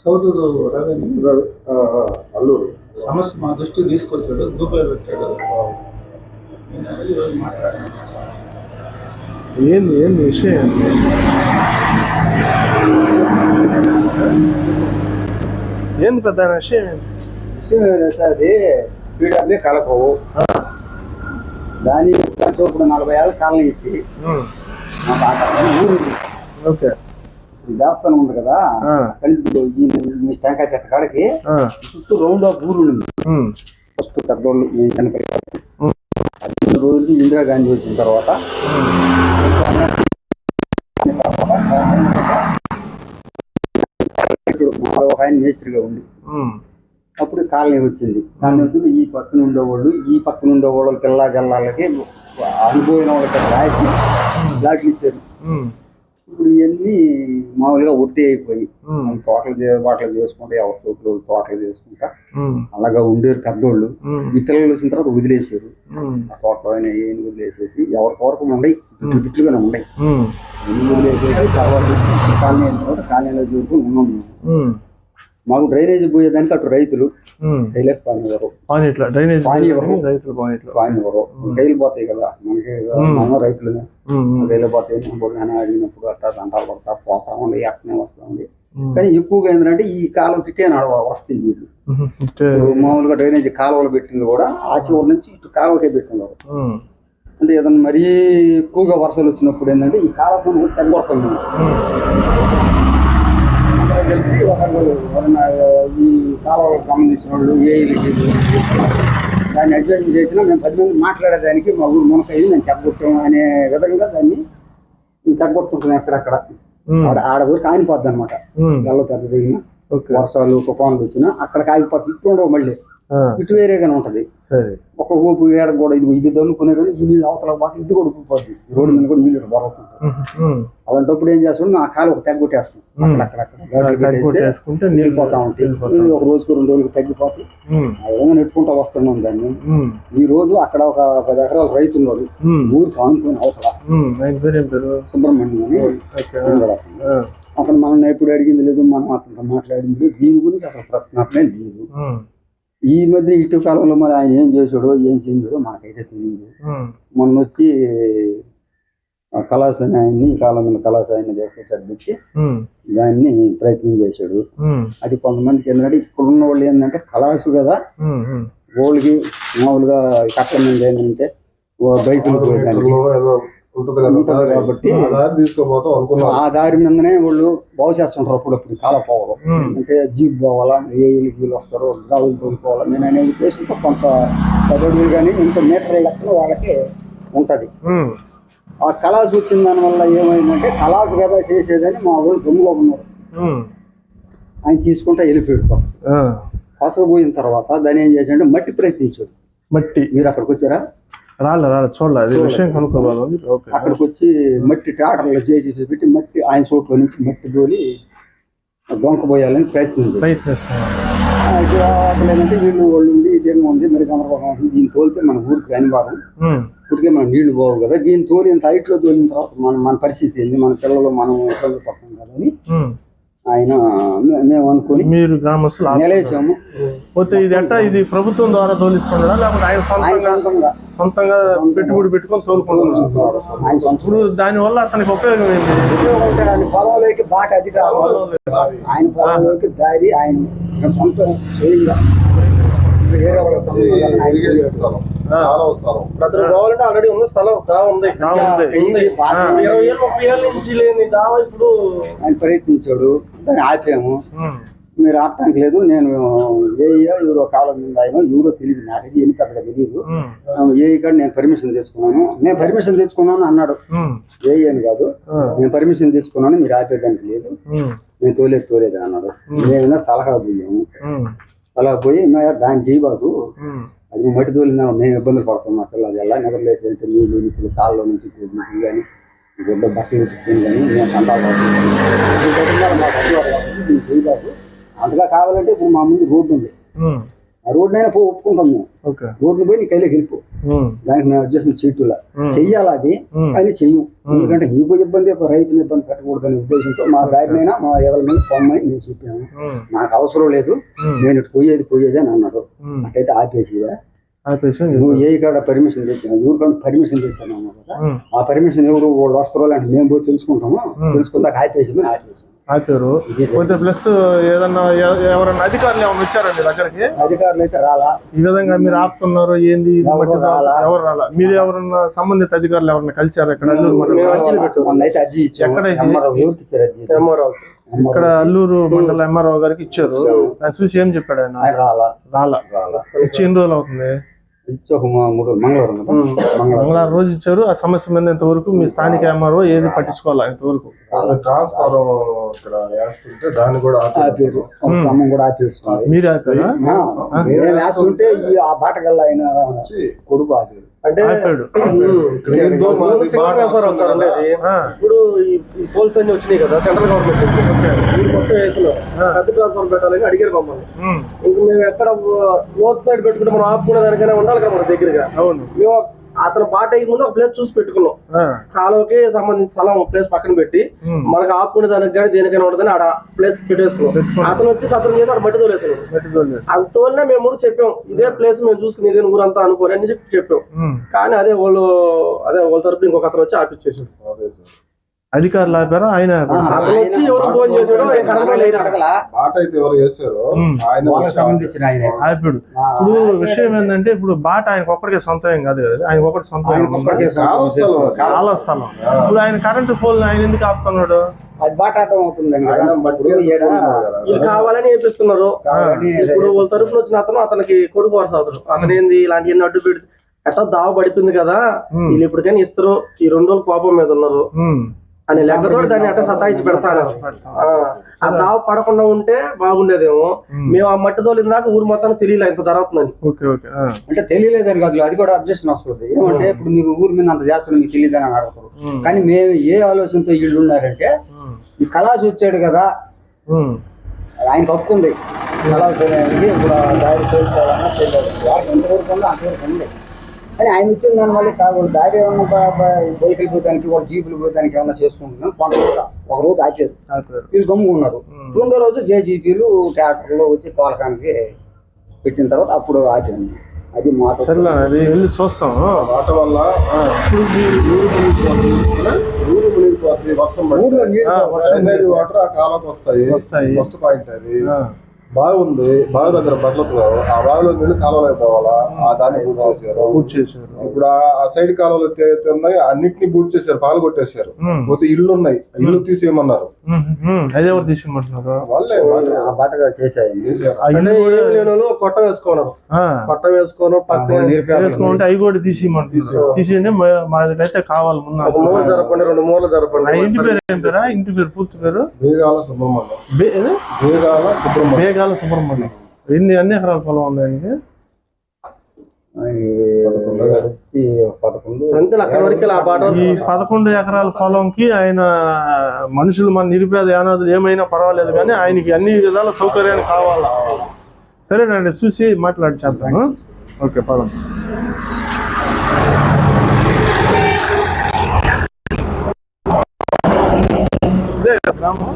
సౌటూరు రవి అల్లూరు సమస్య మా దృష్టికి తీసుకొచ్చాడు, గ్రూప్లో పెట్టాడు. ఏంది విషయం? ఏంది పెద్ద విషయం? అది పీడబ్ల్యూ కలపవు దాని ఇప్పుడు 40 ఏళ్ళ కాలం ఇచ్చి ఓకే దేవస్థానం ఉంది కదా, ఈ టెంకాయ చెట్ట కాడికి చుట్టూ రౌండ్ ఆఫ్ ఊరు ఉంది. ఫస్ట్ పెద్దోళ్ళు నేను చనిపోయారు. 15 రోజులకి ఇందిరాగాంధీ వచ్చిన తర్వాత ఒక ఆయన మేస్త్రిగా ఉంది. అప్పుడు కాలనీ వచ్చింది. కాలనీ వచ్చింది ఈ పక్కన ఉండేవాళ్ళు, ఈ పక్కన ఉండేవాళ్ళు పిల్ల జల్లాలకి అనుభవం వాళ్ళకి రాసి లాట్లు ఇచ్చారు. ఇప్పుడు ఇవన్నీ మామూలుగా ఒట్టి అయిపోయి తోటలు చేసుకుంటా, ఎవరి తోటలు తోటలు చేసుకుంటా అలాగా ఉండేరు పెద్దోళ్ళు. ఈ పిల్లలు వచ్చిన తర్వాత వదిలేసారు. ఆ తోటలో ఏం వదిలేసేసి ఎవరికొరకు ఉండయి, బిట్లుగానే ఉండయి. ఎన్ని వదిలేసేసి తర్వాత కాలనీ అయిన తర్వాత కాలనీలో చూసుకుని ఉన్నాం. మాకు డ్రైనేజ్ పోయేదానికి అటు రైతులు రైలేక పానివ్వరు. రైలు పోతాయి కదా మనకి, మనం రైతులుగా రైలు పోతాయి. అడిగినప్పుడు అట్లా దంటాలు పడతా పోతా ఉంది, అట్నే వస్తా ఉంది. కానీ ఎక్కువగా ఏంటంటే ఈ కాలం పిట్టే వస్తాయి వీళ్ళు. మామూలుగా డ్రైనేజ్ కాలువలు పెట్టింది కూడా ఆ చివరి నుంచి ఇటు కాలువకే పెట్టినారు. అంటే ఏదన్నా మరీ ఎక్కువగా వర్షాలు వచ్చినప్పుడు ఏంటంటే ఈ కాలువ కూడా తగ్గొడుతుంది. తెలిసి ఒకరు ఈ కాలువలకు సంబంధించిన వాళ్ళు ఏఈలకి దాన్ని అడ్వైజ్ చేసినా మేము 10 మంది మాట్లాడేదానికి మా ఊరు మునకయ్యి మేము తగ్గొట్టాం అనే విధంగా దాన్ని తగ్గొడుతుంటాం. ఎక్కడక్కడ ఆడ ఊరికి ఆగిపోద్ది అనమాట. గల్ల పెద్ద దిగిన వర్షాలు తుఫాన్లు వచ్చినా అక్కడికి ఆగిపోతుంది. ఇటు ఉండవు, మళ్ళీ ఇటు వేరేగానే ఉంటది. ఒక ఊపు ఏడ కూడా ఇది దొరుకునే కానీ ఈ నీళ్ళు అవతల పాటు ఇది కూడా ఉప్పిపోద్ది. రోడ్డు మీద కూడా నీళ్ళు బొరుగుతుంటాయి. అలాంటప్పుడు ఏం చేస్తాం, ఆ కాలు ఒక తగ్గొట్టేస్తాం. అక్కడక్కడ నీళ్ళు పోతా ఉంటాయి. ఒక రోజుకు 2 రోజులకు తగ్గిపోతాయి. ఏమైనా నెట్టుకుంటా వస్తున్నాం దాన్ని. ఈ రోజు అక్కడ ఒక 10 ఎకరాలు రైతు ఉన్నాడు, ఊరికి ఆనుకుని అవతల సుబ్రహ్మణ్యం అని. అతను మనం ఎప్పుడు అడిగింది లేదు, మనం అతనితో మాట్లాడింది లేదు. దీని గురించి అసలు ప్రశ్న లేదు. ఈ మధ్య ఇటు కాలంలో మరి ఆయన ఏం చేసాడో ఏం చేయించాడో మనకైతే తెలియదు. మొన్న వచ్చి కళాశాల ఆయన్ని కాలంలో కళాశాలని తీసుకొచ్చి అడ్డించి దాన్ని ప్రయత్నం చేశాడు. అది కొంతమందికి ఏంటంటే ఇక్కడ ఉన్న వాళ్ళు ఏంటంటే కళాసు కదా, వాళ్ళకి మామూలుగా కట్టల మీద ఏంటంటే బైకులు పోయేదానికి ఉంటుంది కాబట్టి ఆ దారి మీదనే వాళ్ళు బాగు చేస్తుంటారు. అప్పుడప్పుడు కాలం పోవడం అంటే జీప్ పోవాలా, వీళ్ళు వస్తారు, గ్రావులు తోలుకోవాలా. నేను అనే ఉద్దేశంతో కొంత 10 అడుగులు కానీ ఇంత మీటర్ల లెక్కలో వాళ్ళకి ఉంటది. ఆ కళాసు వచ్చిన దాని వల్ల ఏమైందంటే కళాసు కదా చేసేదని మా వాళ్ళు దొంగలో ఉన్నారు. ఆయన తీసుకుంటా వెళ్ళిపోయాడు. పసుపు పోయిన తర్వాత దాన్ని ఏం చేశాడంటే మట్టి ప్రయత్నించాడు. మట్టి మీరు అక్కడికి వచ్చారా? రాలేదు చూడాలి, విషయం కనుక్కోవాలి. అక్కడికి వచ్చి మట్టి ట్రాక్టర్లో చేసి పెట్టి మట్టి ఆయన చోట్ల నుంచి మట్టి తోలి దొంక పోయాలని ప్రయత్నించారు. ఏంటంటే వీళ్ళు వాళ్ళు ఉండి ఇదేమో ఉంది మరి గమరభాగం ఉంటుంది. దీన్ని తోలితే మన ఊరికి అనివారం, ఇప్పటికే మనం నీళ్లు పోవు కదా. దీన్ని తోలి ఇంత హైట్ లో తోలిన తర్వాత మన పరిస్థితి ఏంది, మన పిల్లలు మనం ఇబ్బంది పడతాం కదా అని ఆయన మేము అనుకుని మీరు గ్రామస్తులు నిలేసాము. పోతే ఇది ఎట్టా, ఇది ప్రభుత్వం ద్వారా తోలిస్తున్నాడా లేకపోతే ఆయన సొంతంగా పెట్టుబడి పెట్టుకొని తోలుకుంటున్నారు? ఇప్పుడు దానివల్ల అతనికి ఉపయోగం ఏంటి? ఆయన పొలంలోకి బాట అధికారం, ఆయన పొలంలోకి దారి ఆయన సొంత వేరే వాళ్ళ కావాలంటే ఆల్రెడీ ఉన్న స్థలం ఉంది. 20-30 ఏళ్ళ నుంచి లేని దావా ఇప్పుడు ఆయన ప్రయత్నించాడు. దాన్ని ఆపాము. మీరు ఆపటానికి లేదు, నేను ఎవరో కాలం మీద ఆయన ఎవరో తెలియదు, నాకు ఎన్ని పెద్దగా తెలియదు. ఇక్కడ నేను పర్మిషన్ తెచ్చుకున్నాను అన్నాడు. అని కాదు, నేను పర్మిషన్ తీసుకున్నాను, మీరు ఆపేదానికి లేదు, నేను తోలేదు అన్నాడు. మేమైనా సలహా పోయాము. సలహా పోయి దాన్ని చేయబాకు, అది మట్టి తోలినా మేము ఇబ్బందులు పడతాం. మా పిల్లలు ఎలా నిద్రలేసి వెళ్తే నీళ్ళు ఇప్పుడు కాళ్ళలో నుంచి నీళ్ళు కానీ గుడ్డ బట్టలు పెట్టుకుని కానీ మేము కంటాలు పడుతున్నాం. మాకు చేయబాకు. అంతగా కావాలంటే ఇప్పుడు మా ముందు రోడ్డు ఉంది, ఆ రోడ్డు అయినా ఒప్పుకుంటాం మేము. ఓకే. రోడ్డు పోయి నీ కైలోకి వెళ్ళిపో, దానికి మేము అడ్జస్ట్ సీటులా చెయ్యాలి అది, అది చెయ్యం. ఎందుకంటే నీకు ఇబ్బంది, రైతుని ఇబ్బంది పెట్టకూడదనే ఉద్దేశంతో మా దారినైనా మా ఎదల మీద పొమ్మని నేను చెప్పాను. నాకు అవసరం లేదు, నేను ఇటు పోయేది అని అన్నాడు. నాకైతే ఆపేసివా, నువ్వు ఏ కాడ పర్మిషన్ తెచ్చాను, ఎవరికైనా పర్మిషన్ తెచ్చాను అన్నావు కదా, ఆ పర్మిషన్ ఎవరు వాళ్ళు వస్తారో అంటే మేము పోయి తెలుసుకుంటాము, తెలుసుకుందాక ఆపేసి ఆపారు. ప్లస్ ఏదన్నా ఎవరన్నా అధికారులు ఏమైనా వచ్చారండి దగ్గరికి? అధికారులు అయితే రాలా. ఈ విధంగా మీరు ఆపుతున్నారు ఏంది? ఎవరు రాలా? మీరు ఎవరన్నా సంబంధిత అధికారులు ఎవరన్నా కలిసారు ఇక్కడ? ఇక్కడ అల్లూరు మండల ఎంఆర్ఓ గారికి ఇచ్చారు. ఆయన చూసి ఏం చెప్పాడు? ఆయన రాలా. ఇచ్చి ఎన్ని రోజులు అవుతుంది? మంగళవారం రోజు ఇచ్చారు. ఆ సమస్య మీద ఇంతవరకు మీ స్థానిక ఎంఆర్ఓ ఏది పట్టించుకోవాలి ఇంతవరకు. మీరే ఆపారా? ఆ బాటకల్లా ఆయన కొడుకు ఆపాడు. అంటే ఇప్పుడు ఈ పోల్స్ అన్ని వచ్చినాయి కదా సెంట్రల్ గవర్నమెంట్, మొత్తం వేసినారు పెద్ద ట్రాన్స్ఫార్మర్ పెట్టాలని అడిగారు మమ్మల్ని. ఇంకా మేము ఎక్కడ నోర్త్ సైడ్ పెట్టుకుంటే మనం ఆపుకునే దానికైనా ఉండాలి కదా మన దగ్గరగా. మేము అతను బాట అయ్యే ముందు ఒక ప్లేస్ చూసి పెట్టుకున్నాం, కాలువకి సంబంధించిన స్థలం ప్లేస్ పక్కన పెట్టి మనకు ఆపుకునే దానికి కానీ దేనికైనా ఉండదని ఆడ ప్లేస్ పెట్టేసుకున్నాం. అతను వచ్చి సత్రం చేసి అక్కడ మట్టి తోలేసాను. అంతవల్ల మేము చెప్పాం ఇదే ప్లేస్ మేము చూసుకుని ఇదే ఊరంతా అనుకోని అని చెప్పాం. కానీ అదే వాళ్ళ తరపున ఇంకొక అతను వచ్చి ఆపిచ్చేసాడు. అధికారులు ఆపారా? ఆయన వచ్చి ఎవరు ఫోన్ చేశాడు ఆపాడు. ఇప్పుడు విషయం ఏంటంటే ఇప్పుడు బాట ఆయనకు ఒక్కడికే సొంతం ఏం కాదు కదా, ఆయన ఒకటి సొంతం చాలా స్థలం. ఇప్పుడు ఆయన కరెంటు పోల్ ఆయన ఎందుకు ఆపుతున్నాడు? అది బాటాటం అవుతుందండి, కావాలని ఏపిస్తున్నారు. ఇప్పుడు వాళ్ళ తరఫున వచ్చిన అతనికి కొడుకు వరుస అవుతాడు. అతను ఏంది ఇలాంటి ఎన్ని అడ్డు పెడితే ఎట్లా దావ పడిపోయింది కదా, వీళ్ళు ఇప్పటికైనా ఇస్తారు, ఈ 2 రోజులు కోపం మీద ఉన్నారు అని లెక్కతో దాన్ని అట్లా సతాయించి పెడతాను. ఆ దావ పడకుండా ఉంటే బాగుండేదేమో. మేము ఆ మట్టి తోలిన దాకా ఊరు మొత్తానికి తెలియలే ఇంత జరుగుతుందని. అంటే తెలియలేదని కాదు, అది కూడా అబ్జెక్షన్ వస్తుంది. ఏమంటే ఇప్పుడు మీకు ఊరి మీద అంత చేస్తున్నా మీకు తెలియదని అని అడుగుతారు. కానీ మేము ఏ ఆలోచనతో వీళ్ళు ఉన్నారంటే, ఈ కళాసు వచ్చాడు కదా, ఆయనకు హక్కు ఉంది కళాసు ఇప్పుడు దారి చేసుకోవాలన్నా చేయలేదు, వాడికి ఎంతవరకు ఉందో అంతవరకు ఉంది. కానీ ఆయన ఇచ్చిన దాని వల్ల కావాలి దారి ఏమన్నా బైకులు పోతానికి వాళ్ళు జీపులు పోతానికి ఏమన్నా చేసుకుంటున్నాం. ఒక రోజు ఆపారు, వీళ్ళు గమ్ముకున్నారు. 2వ రోజు జేజీపీలు ట్రాక్టర్లో వచ్చి తోలకానికి పెట్టిన తర్వాత అప్పుడు ఆపాను. అది మాట చూస్తాం. వాటి వల్ల వాటర్ ఆ కాలంకి వస్తాయి. ఫస్ట్ పాయింట్ అది బాగుంది. బావి దగ్గర బట్టలు ఆ బావిలో నీళ్ళు కాలువలో పోవాలా, ఆ దాన్ని బూట్ చేశారు. ఇప్పుడు ఆ సైడ్ కాలువలు ఉన్నాయి, అన్నింటినీ బూట్ చేశారు, పాలు కొట్టేశారు. పోతే ఇల్లు ఉన్నాయి, ఇల్లు తీసేయమన్నారు. వాళ్ళే కొట్ట వేసుకున్నారు. కొట్ట వేసుకుంటే అవి కూడా తీసేయండి, మాకైతే కావాలి. మూల జరపండి, 2 మూలలు జరపండి. ఇంటి పేరు ఏం పేరా? ఇంటి పేరు పూర్తి పేరు బేగాల సుబ్రహ్మణ్యం. సుబ్రహ్మణ్యం. ఎన్ని ఎకరాల పొలం ఉంది ఆయనకి? 11 ఎకరాల పొలంకి ఆయన మనుషులు మన నిరుపేద యానాదులు ఏమైనా పర్వాలేదు, కానీ ఆయనకి అన్ని విధాల సౌకర్యాలు కావాలా. సరేనండి, చూసి మాట్లాడి చేద్దాము. ఓకే, పదం. గ్రామం